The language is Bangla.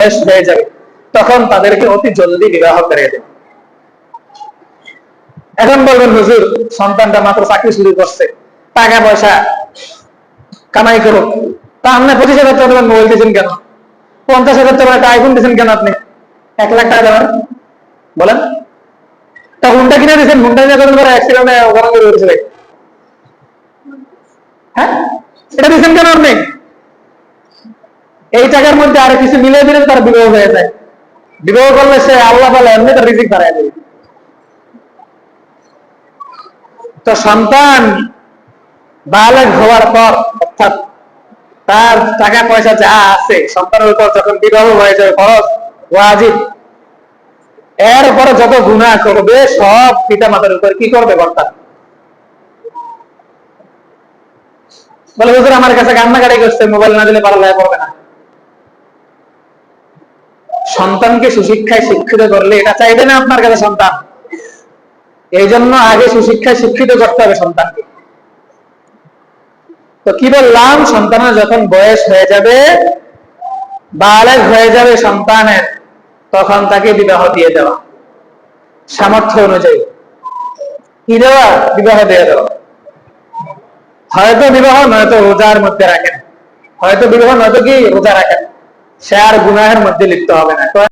বয়স হয়ে যাবে তখন তাদেরকে অতি জলদি বিবাহ করে দেবে। এখন বলবেন হুজুর সন্তানটা মাত্র চাকরি শুরু করছে, টাকা পয়সা কামাই করুক, তা আপনি 25,000 টাকা মোবাইল দিয়েছেন কেন, 50,000 টাকা একটা আইফোন দিয়েছেন কেন, আপনি 1 লাখ টাকা দেবেন বলেন? তা হুন্ডা কিনে দিয়েছেন, হুন্ডা কিনে করেন করে অ্যাক্সিডেন্টে ওখানে করেছে, হ্যাঁ এটা দিয়েছেন কেন আপনি? এই টাকার মধ্যে আরো কিছু মিলিয়ে দিলেন তার বিবাহ হয়ে যায়। বিবাহ করলে সে আল্লাহ বলে এমনি তার রিজিক বাড়ায় দেবে। তো সন্তান বালেগ হওয়ার পর, অর্থাৎ তার টাকা পয়সা যা আছে সন্তানের উপর যখন বিবাহ হয়ে যাবে ফরজ ওয়াজিব, এরপরে যত গুনাহ করবে সব পিতা মাতার উপর কি করবে বর্তা? বলে হুজুর আমার কাছে কান্নাকাটি করছে, মোবাইল না দিলে পড়ালেখা করবে না। সন্তানকে সুশিক্ষায় শিক্ষিত করলে এটা চাইবে না আপনার কাছে সন্তান, এই জন্য আগে সুশিক্ষায় শিক্ষিত করতে হবে সন্তানকে। তো কি বললাম, সন্তানের যখন বয়স হয়ে যাবে, বালেগ হয়ে যাবে সন্তানের, তখন তাকে বিবাহ দিয়ে দেওয়া, সামর্থ্য অনুযায়ী কি দেওয়া, বিবাহ দিয়ে দেওয়া। হয়তো বিবাহ নয়তো রোজার মধ্যে রাখেন, হয়তো বিবাহ নয়তো কি রোজা রাখেন, সে আর গুনাহের মধ্যে লিপ্ত হবে না।